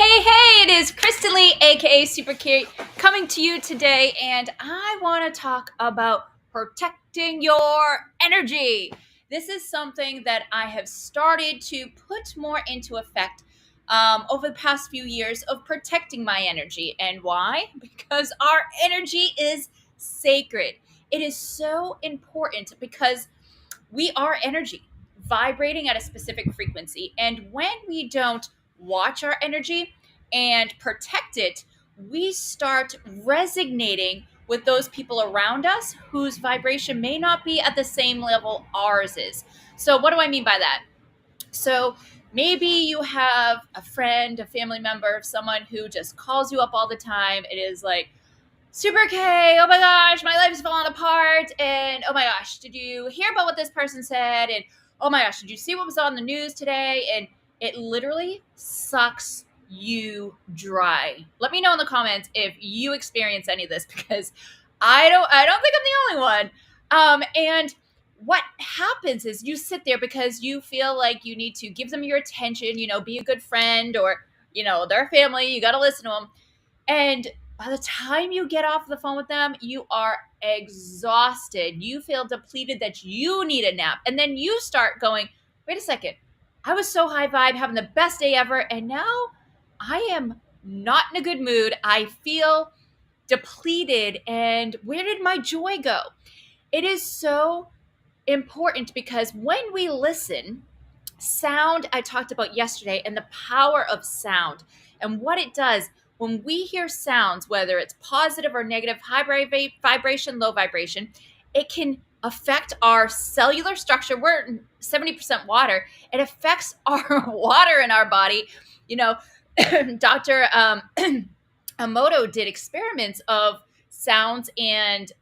Hey, it is Kristen Lee, aka Super Kate, coming to you today, and I want to talk about protecting your energy. This is something that I have started to put more into effect over the past few years of protecting my energy. And why? Because our energy is sacred. It is so important because we are energy vibrating at a specific frequency. And when we don't watch our energy and protect it, we start resonating with those people around us whose vibration may not be at the same level ours is. So, what do I mean by that? So, maybe you have a friend, a family member, someone who just calls you up all the time. It is like, Super K, oh my gosh, my life is falling apart. And oh my gosh, did you hear about what this person said? And oh my gosh, did you see what was on the news today? And it literally sucks you dry. Let me know in the comments if you experience any of this, because I don't think I'm the only one. And what happens is you sit there because you feel like you need to give them your attention, be a good friend, or their family, you got to listen to them. And by the time you get off the phone with them, you are exhausted. You feel depleted that you need a nap. And then you start going, wait a second, I was so high vibe, having the best day ever. And now I am not in a good mood. I feel depleted. And where did my joy go? It is so important because when we listen, sound, I talked about yesterday, and the power of sound and what it does when we hear sounds, whether it's positive or negative, high vibration, low vibration, it can affect our cellular structure. We're 70% water. It affects our water in our body. Dr. Emoto did experiments of sounds and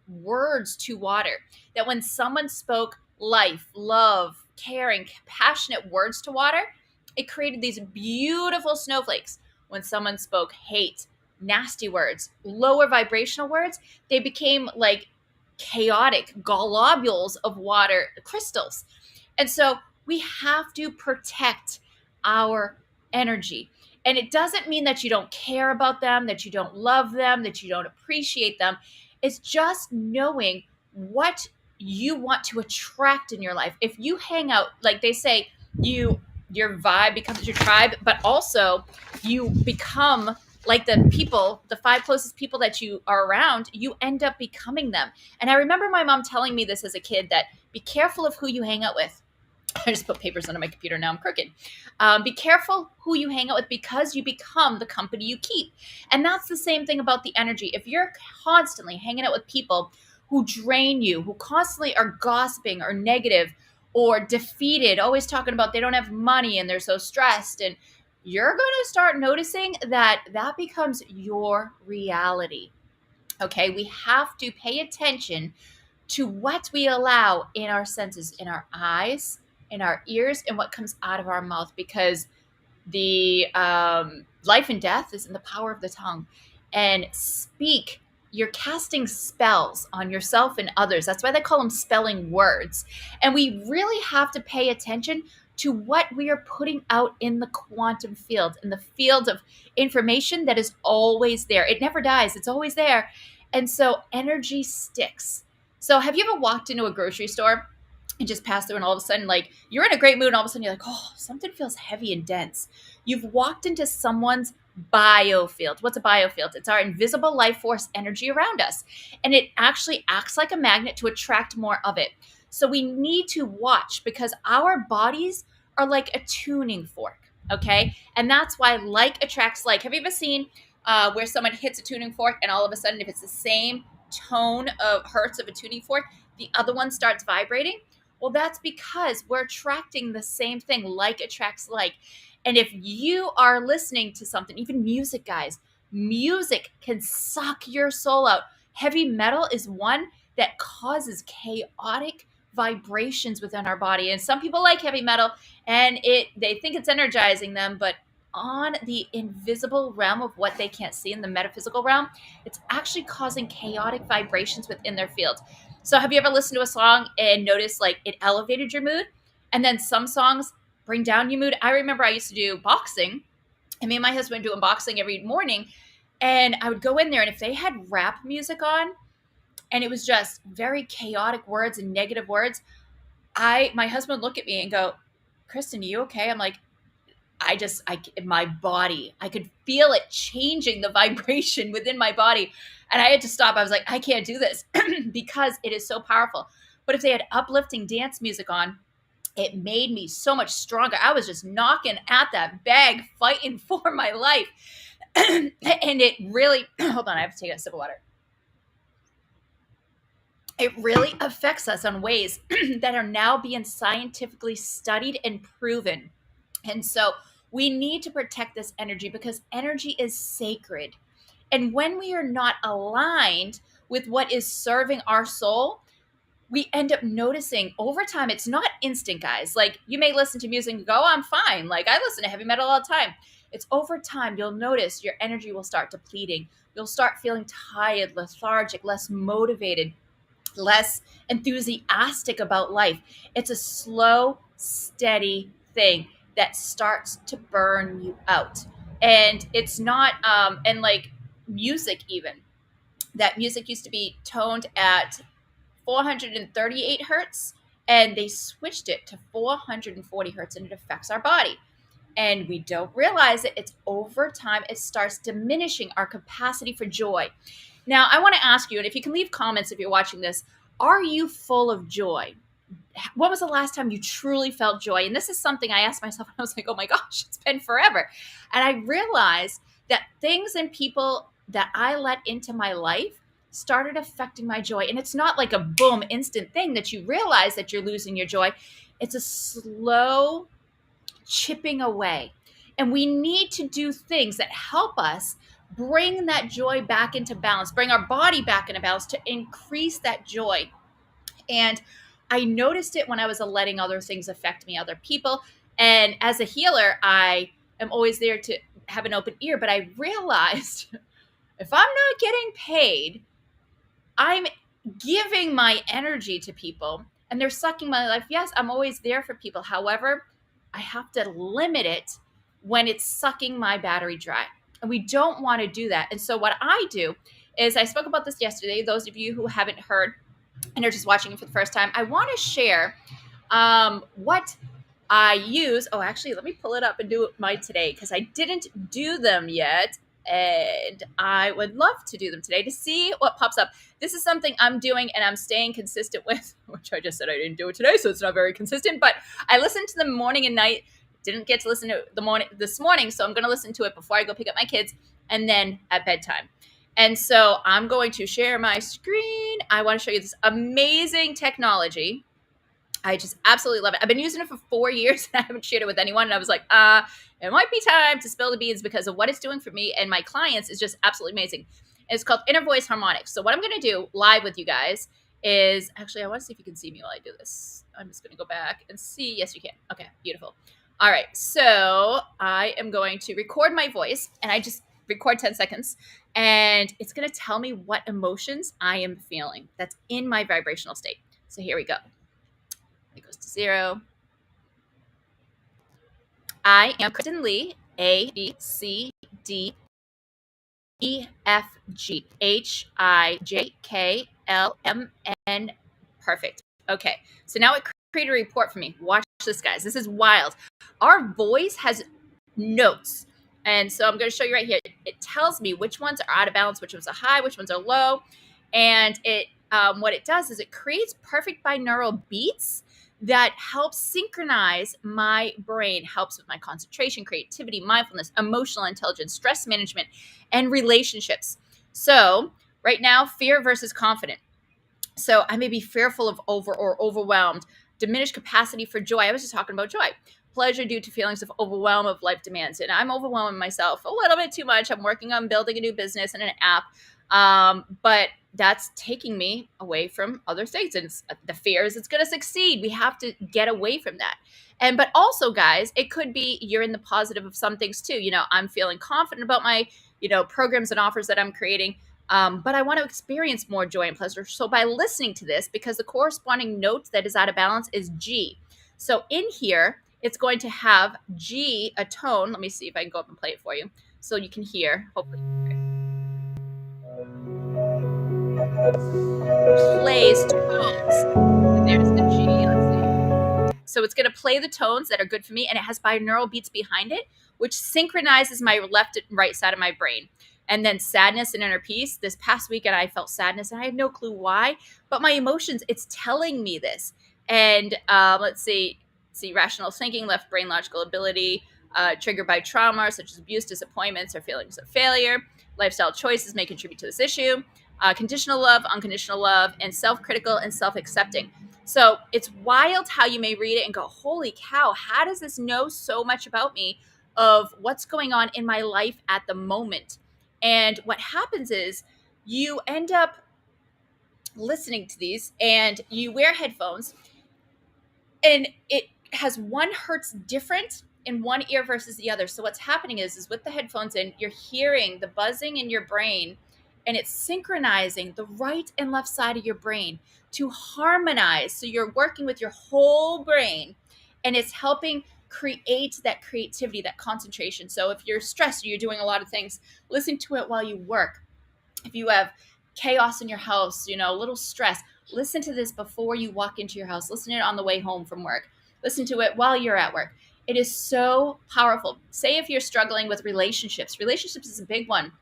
words to water, that when someone spoke life, love, caring, passionate words to water, it created these beautiful snowflakes. When someone spoke hate, nasty words, lower vibrational words, they became like chaotic globules of water crystals. And so we have to protect our energy. And it doesn't mean that you don't care about them, that you don't love them, that you don't appreciate them. It's just knowing what you want to attract in your life. If you hang out, like they say, your vibe becomes your tribe, but also you become like the people, the 5 closest people that you are around, you end up becoming them. And I remember my mom telling me this as a kid, that be careful of who you hang out with. I just put papers under my computer. Now I'm crooked. Be careful who you hang out with, because you become the company you keep. And that's the same thing about the energy. If you're constantly hanging out with people who drain you, who constantly are gossiping or negative or defeated, always talking about they don't have money and they're so stressed, and you're going to start noticing that that becomes your reality. Okay, we have to pay attention to what we allow in our senses, in our eyes, in our ears, and what comes out of our mouth, because the life and death is in the power of the tongue. And you're casting spells on yourself and others. That's why they call them spelling words. And we really have to pay attention to what we are putting out in the quantum field, in the field of information that is always there. It never dies. It's always there. And so energy sticks. So have you ever walked into a grocery store and just passed through, and all of a sudden, like, you're in a great mood, and all of a sudden you're like, oh, something feels heavy and dense. You've walked into someone's biofield. What's a biofield? It's our invisible life force energy around us. And it actually acts like a magnet to attract more of it. So we need to watch, because our bodies are like a tuning fork. Okay. And that's why like attracts like. Have you ever seen where someone hits a tuning fork, and all of a sudden, if it's the same tone of hertz of a tuning fork, the other one starts vibrating? Well, that's because we're attracting the same thing. Like attracts like. And if you are listening to something, even music, guys, music can suck your soul out. Heavy metal is one that causes chaotic vibrations within our body. And some people like heavy metal, and they think it's energizing them, but on the invisible realm of what they can't see, in the metaphysical realm, it's actually causing chaotic vibrations within their field. So have you ever listened to a song and noticed like it elevated your mood? And then some songs bring down your mood? I remember I used to do boxing, And me and my husband do unboxing every morning. And I would go in there, and if they had rap music on and it was just very chaotic words and negative words, my husband would look at me and go, Kristen, you okay? I'm like, my body, I could feel it changing the vibration within my body. And I had to stop. I was like, I can't do this because it is so powerful. But if they had uplifting dance music on, it made me so much stronger. I was just knocking at that bag, fighting for my life. And it really, hold on, I have to take a sip of water. It really affects us on ways that are now being scientifically studied and proven. And so we need to protect this energy because energy is sacred. And when we are not aligned with what is serving our soul, we end up noticing over time. It's not instant, guys. Like, you may listen to music and go, oh, I'm fine. Like, I listen to heavy metal all the time. It's over time. You'll notice your energy will start depleting. You'll start feeling tired, lethargic, less motivated, less enthusiastic about life. It's a slow, steady thing that starts to burn you out. And it's not, and like music, even that music used to be toned at 438 hertz, and they switched it to 440 hertz, and it affects our body. And we don't realize it. It's over time, it starts diminishing our capacity for joy. Now, I want to ask you, and if you can leave comments if you're watching this, are you full of joy? When was the last time you truly felt joy? And this is something I asked myself, and I was like, oh my gosh, it's been forever. And I realized that things and people that I let into my life started affecting my joy. And it's not like a boom, instant thing that you realize that you're losing your joy. It's a slow chipping away. And we need to do things that help us bring that joy back into balance, bring our body back into balance to increase that joy. And I noticed it when I was letting other things affect me, other people. And as a healer, I am always there to have an open ear. But I realized if I'm not getting paid, I'm giving my energy to people and they're sucking my life. Yes, I'm always there for people. However, I have to limit it when it's sucking my battery dry. And we don't want to do that. And so what I do is, I spoke about this yesterday. Those of you who haven't heard and are just watching it for the first time, I want to share what I use. Oh, actually, let me pull it up and do mine today because I didn't do them yet. And I would love to do them today to see what pops up. This is something I'm doing and I'm staying consistent with, which I just said I didn't do it today, so it's not very consistent. But I listen to them morning and night. Didn't get to listen to this morning, so I'm going to listen to it before I go pick up my kids and then at bedtime. And so I'm going to share my screen. I want to show you this amazing technology. I just absolutely love it. I've been using it for 4 years and I haven't shared it with anyone. And I was like, it might be time to spill the beans because of what it's doing for me and my clients is just absolutely amazing. It's called Inner Voice Harmonics. So what I'm going to do live with you guys is, actually, I want to see if you can see me while I do this. I'm just going to go back and see. Yes, you can. Okay, beautiful. All right. So I am going to record my voice and I just record 10 seconds and it's going to tell me what emotions I am feeling that's in my vibrational state. So here we go. It goes to 0. I am Kristen Lee, A, B, C, D, E, F, G, H, I, J, K, L, M, N. Perfect. Okay. So now it created a report for me. Watch this, guys. This is wild. Our voice has notes. And so I'm going to show you right here. It tells me which ones are out of balance, which ones are high, which ones are low. And it what it does is it creates perfect binaural beats that helps synchronize my brain, helps with my concentration, creativity, mindfulness, emotional intelligence, stress management, and relationships. So right now, fear versus confident. So I may be fearful of overwhelmed, diminished capacity for joy. I was just talking about joy. Pleasure due to feelings of overwhelm of life demands. And I'm overwhelming myself a little bit too much. I'm working on building a new business and an app. But that's taking me away from other things. And the fear is it's going to succeed. We have to get away from that. But also, guys, it could be you're in the positive of some things too. I'm feeling confident about my, programs and offers that I'm creating. But I want to experience more joy and pleasure. So by listening to this, because the corresponding note that is out of balance is G. So in here, it's going to have G, a tone. Let me see if I can go up and play it for you so you can hear. Hopefully, plays tones. And there's the G. Let's see. So it's going to play the tones that are good for me, and it has binaural beats behind it, which synchronizes my left and right side of my brain. And then sadness and inner peace. This past weekend, I felt sadness, and I had no clue why. But my emotions, it's telling me this. And let's see, rational thinking, left brain logical ability, triggered by trauma such as abuse, disappointments, or feelings of failure. Lifestyle choices may contribute to this issue. Conditional love, unconditional love, and self-critical and self-accepting. So it's wild how you may read it and go, holy cow, how does this know so much about me of what's going on in my life at the moment? And what happens is you end up listening to these and you wear headphones and it has 1 hertz different in one ear versus the other. So what's happening is with the headphones in, you're hearing the buzzing in your brain and it's synchronizing the right and left side of your brain to harmonize. So you're working with your whole brain and it's helping create that creativity, that concentration. So if you're stressed or you're doing a lot of things, listen to it while you work. If you have chaos in your house, a little stress, listen to this before you walk into your house. Listen to it on the way home from work. Listen to it while you're at work. It is so powerful. Say if you're struggling with relationships. Relationships is a big one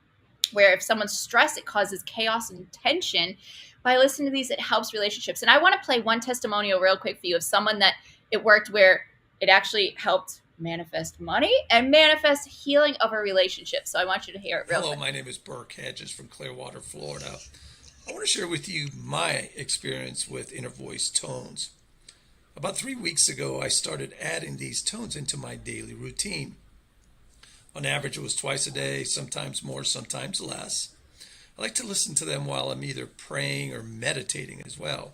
where if someone's stressed, it causes chaos and tension. By listening to these, it helps relationships. And I want to play one testimonial real quick for you of someone that it worked where it actually helped manifest money and manifest healing of a relationship. So I want you to hear it real Hello, quick. my name is Burke Hedges from Clearwater, Florida. I want to share with you my experience with inner voice tones. About 3 weeks ago, I started adding these tones into my daily routine. On average, it was twice a day, sometimes more, sometimes less. I like to listen to them while I'm either praying or meditating as well.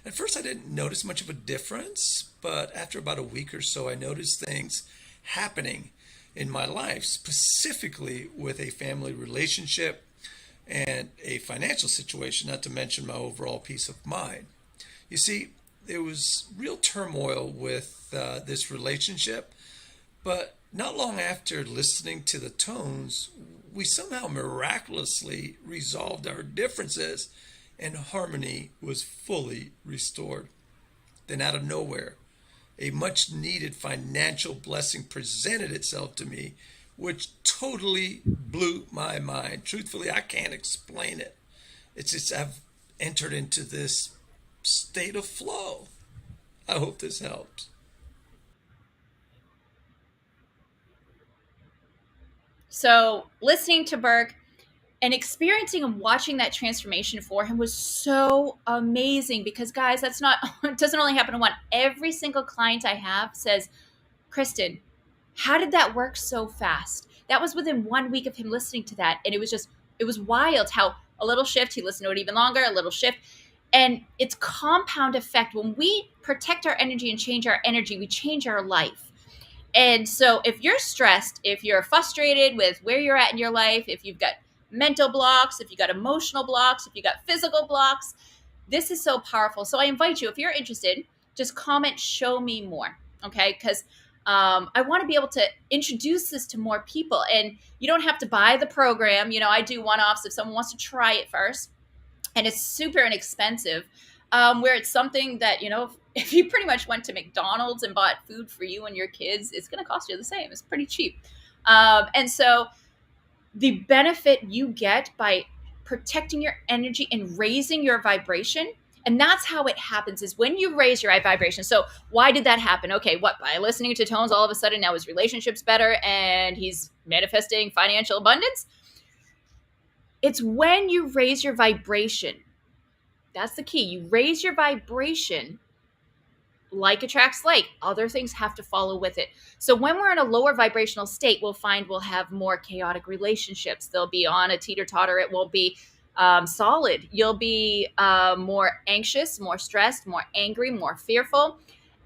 At first, I didn't notice much of a difference, but after about a week or so, I noticed things happening in my life, specifically with a family relationship and a financial situation, not to mention my overall peace of mind. You see, there was real turmoil with this relationship, but not long after listening to the tones, we somehow miraculously resolved our differences and harmony was fully restored. Then, out of nowhere, a much needed financial blessing presented itself to me, which totally blew my mind. Truthfully, I can't explain it. It's just I've entered into this state of flow. I hope this helps. So listening to Burke and experiencing and watching that transformation for him was so amazing because guys, that's not it doesn't only happen to one. Every single client I have says, Kristen, how did that work so fast? That was within 1 week of him listening to that. And it was wild how a little shift, he listened to it even longer, a little shift. And it's compound effect. When we protect our energy and change our energy, we change our life. And so if you're stressed, if you're frustrated with where you're at in your life, if you've got mental blocks, if you've got emotional blocks, if you've got physical blocks, this is so powerful. So I invite you, if you're interested, just comment, show me more. Okay. Because I want to be able to introduce this to more people. And you don't have to buy the program. I do one-offs if someone wants to try it first. And it's super inexpensive, where it's something that, if you pretty much went to McDonald's and bought food for you and your kids, it's going to cost you the same. It's pretty cheap. And so the benefit you get by protecting your energy and raising your vibration, and that's how it happens, is when you raise your vibration. So why did that happen? Okay, what, by listening to tones, all of a sudden now his relationship's better and he's manifesting financial abundance? It's when you raise your vibration. That's the key. You raise your vibration, like attracts like. Other things have to follow with it. So when we're in a lower vibrational state, we'll find we'll have more chaotic relationships. They'll be on a teeter-totter. It won't be solid. You'll be more anxious, more stressed, more angry, more fearful.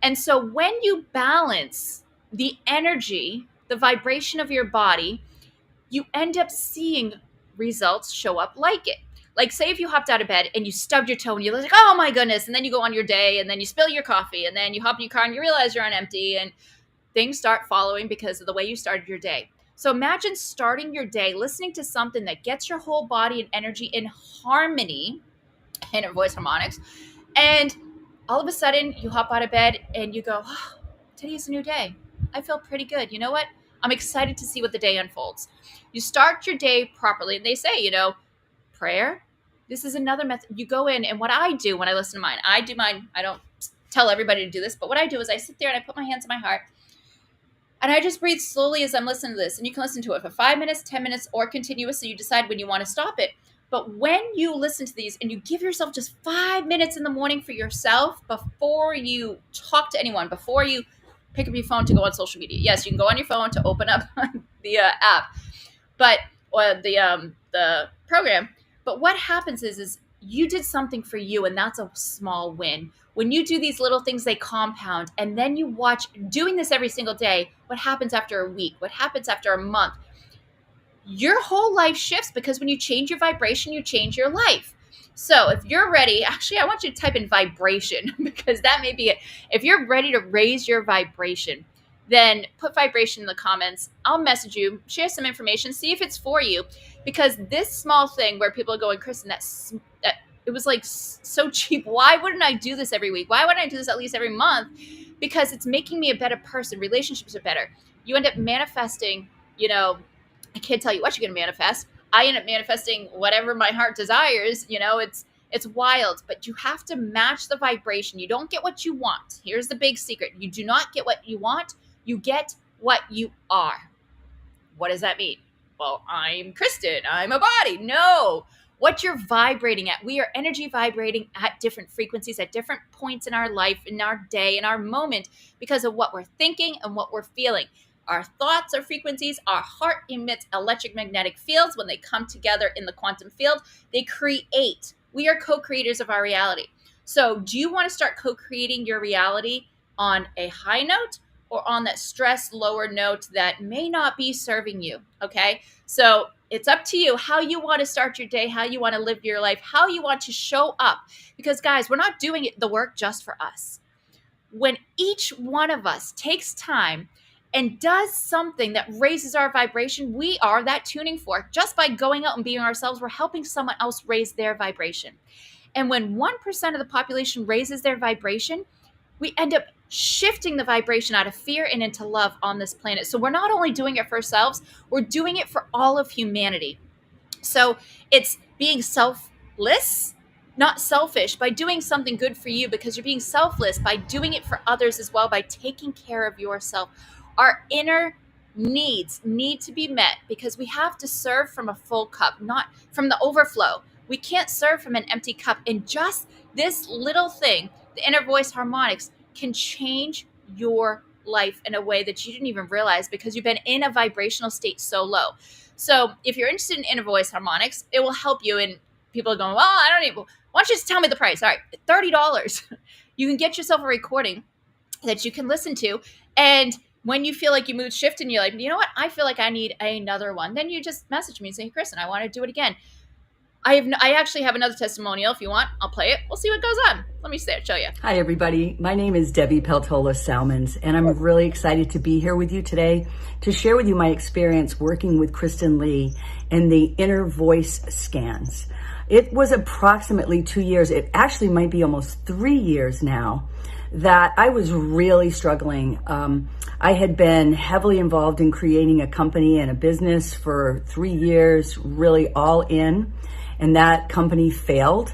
And so when you balance the energy, the vibration of your body, you end up seeing results show up like it. Like, say if you hopped out of bed and you stubbed your toe and you're like, oh my goodness, and then you go on your day and then you spill your coffee and then you hop in your car and you realize you're on empty and things start following because of the way you started your day. So imagine starting your day listening to something that gets your whole body and energy in harmony, inner voice harmonics, and all of a sudden you hop out of bed and you go, oh, today's a new day. I feel pretty good. You know what? I'm excited to see what the day unfolds. You start your day properly. And they say, prayer. This is another method. You go in, and what I do when I listen to mine, I don't tell everybody to do this, but what I do is I sit there and I put my hands on my heart and I just breathe slowly as I'm listening to this. And you can listen to it for 5 minutes, 10 minutes, or continuous. So you decide when you want to stop it. But when you listen to these and you give yourself just 5 minutes in the morning for yourself before you talk to anyone, before you pick up your phone to go on social media. Yes, you can go on your phone to open up the app, or the program. But what happens is you did something for you, and that's a small win. When you do these little things, they compound, and then you watch doing this every single day. What happens after a week? What happens after a month? Your whole life shifts, because when you change your vibration, you change your life. So if you're ready, actually, I want you to type in vibration, because that may be it. If you're ready to raise your vibration, then put vibration in the comments. I'll message you, share some information, see if it's for you. Because this small thing where people are going, Kristen, that it was like so cheap. Why wouldn't I do this every week? Why wouldn't I do this at least every month? Because it's making me a better person. Relationships are better. You end up manifesting, I can't tell you what you're going to manifest. I end up manifesting whatever my heart desires. It's wild, but you have to match the vibration. You don't get what you want. Here's the big secret. You do not get what you want. You get what you are. What does that mean? Well, I'm Kristen. I'm a body. No. What you're vibrating at. We are energy vibrating at different frequencies, at different points in our life, in our day, in our moment, because of what we're thinking and what we're feeling. Our thoughts are frequencies. Our heart emits electromagnetic fields. When they come together in the quantum field, they create. We are co-creators of our reality. So do you want to start co-creating your reality on a high note, or on that stress lower note that may not be serving you? Okay. So it's up to you how you want to start your day, how you want to live your life, how you want to show up. Because guys, we're not doing the work just for us. When each one of us takes time and does something that raises our vibration, we are that tuning fork. Just by going out and being ourselves, we're helping someone else raise their vibration. And when 1% of the population raises their vibration, we end up shifting the vibration out of fear and into love on this planet. So we're not only doing it for ourselves, we're doing it for all of humanity. So it's being selfless, not selfish, by doing something good for you, because you're being selfless by doing it for others as well, by taking care of yourself. Our inner needs need to be met, because we have to serve from a full cup, not from the overflow. We can't serve from an empty cup. And just this little thing, the inner voice harmonics, can change your life in a way that you didn't even realize, because you've been in a vibrational state so low. So if you're interested in inner voice harmonics, it will help you. And people are going, well, I don't need, why don't you just tell me the price? All right, $30. You can get yourself a recording that you can listen to. And when you feel like you mood shift and you're like, you know what, I feel like I need another one, then you just message me and say, hey, Kristen, I want to do it again. I actually have another testimonial. If you want, I'll play it. We'll see what goes on. Let me show you. Hi, everybody. My name is Debbie Peltola-Salmons, and I'm really excited to be here with you today to share with you my experience working with Kristen Lee and the inner voice scans. It was approximately 2 years. It actually might be almost 3 years now that I was really struggling. I had been heavily involved in creating a company and a business for 3 years, really all in. And that company failed.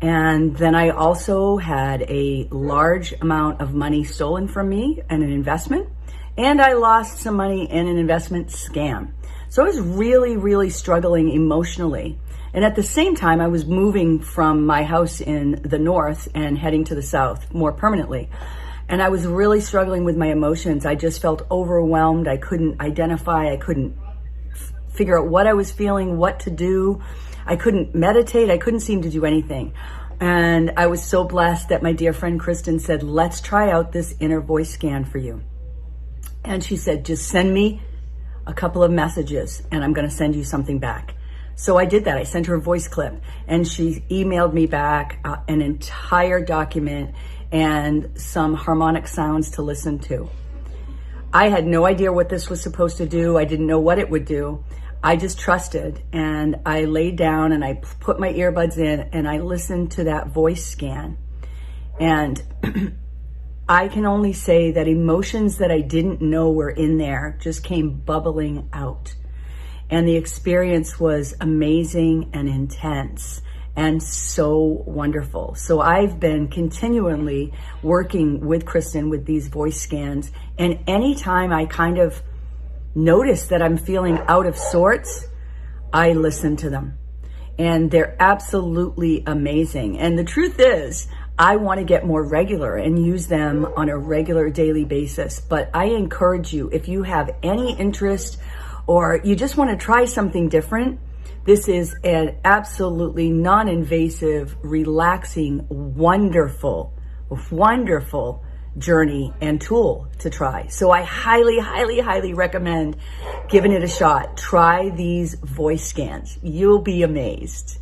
And then I also had a large amount of money stolen from me in an investment. And I lost some money in an investment scam. So I was really, really struggling emotionally. And at the same time, I was moving from my house in the north and heading to the south more permanently. And I was really struggling with my emotions. I just felt overwhelmed. I couldn't identify. I couldn't figure out what I was feeling, what to do. I couldn't meditate. I couldn't seem to do anything. And I was so blessed that my dear friend Kristen said, let's try out this inner voice scan for you. And she said, just send me a couple of messages and I'm going to send you something back. So I did that. I sent her a voice clip and she emailed me back an entire document and some harmonic sounds to listen to. I had no idea what this was supposed to do. I didn't know what it would do. I just trusted, and I laid down and I put my earbuds in and I listened to that voice scan. And I can only say that emotions that I didn't know were in there just came bubbling out. And the experience was amazing and intense and so wonderful. So I've been continually working with Kristen with these voice scans. And anytime I kind of notice that I'm feeling out of sorts, I listen to them. And they're absolutely amazing. And the truth is, I want to get more regular and use them on a regular daily basis. But I encourage you, if you have any interest or you just want to try something different, this is an absolutely non-invasive, relaxing, wonderful, wonderful journey and tool to try. So I highly, highly, highly recommend giving it a shot. Try these voice scans. You'll be amazed.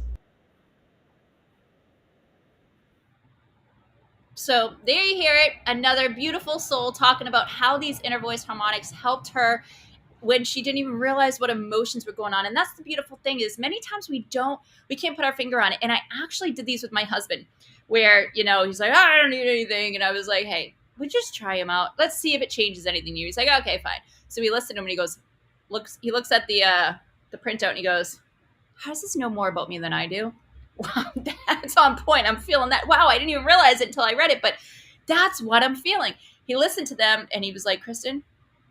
So there you hear it. Another beautiful soul talking about how these inner voice harmonics helped her when she didn't even realize what emotions were going on. And that's the beautiful thing, is many times we can't put our finger on it. And I actually did these with my husband where, he's like, oh, I don't need anything. And I was like, hey, we just try him out. Let's see if it changes anything to you. He's like, okay, fine. So we listened to him and he looks at the printout and he goes, how does this know more about me than I do? Wow, that's on point. I'm feeling that. Wow, I didn't even realize it until I read it, but that's what I'm feeling. He listened to them and he was like, Kristen,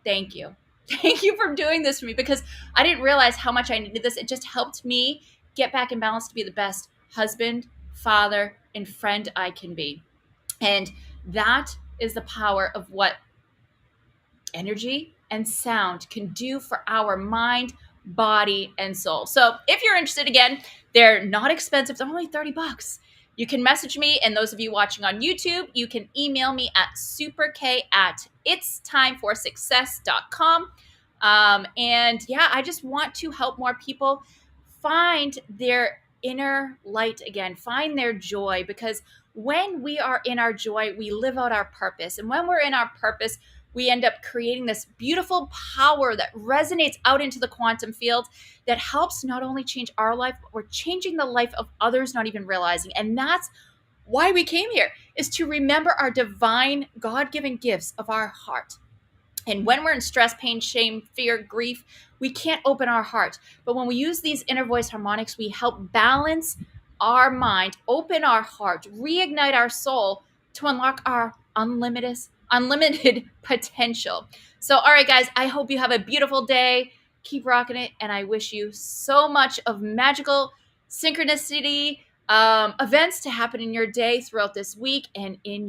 thank you. Thank you for doing this for me, because I didn't realize how much I needed this. It just helped me get back in balance to be the best husband, father, and friend I can be. And that is the power of what energy and sound can do for our mind, body, and soul. So if you're interested, again, they're not expensive. They're only $30. You can message me, and those of you watching on YouTube, you can email me at superk@itstimeforsuccess.com. And yeah, I just want to help more people find their inner light again, find their joy, because when we are in our joy, we live out our purpose. And when we're in our purpose, we end up creating this beautiful power that resonates out into the quantum field that helps not only change our life, but we're changing the life of others, not even realizing. And that's why we came here, is to remember our divine God-given gifts of our heart. And when we're in stress, pain, shame, fear, grief, we can't open our heart. But when we use these inner voice harmonics, we help balance our mind, open our heart, reignite our soul to unlock our unlimited potential. So, all right, guys, I hope you have a beautiful day. Keep rocking it. And I wish you so much of magical synchronicity, events to happen in your day throughout this week and in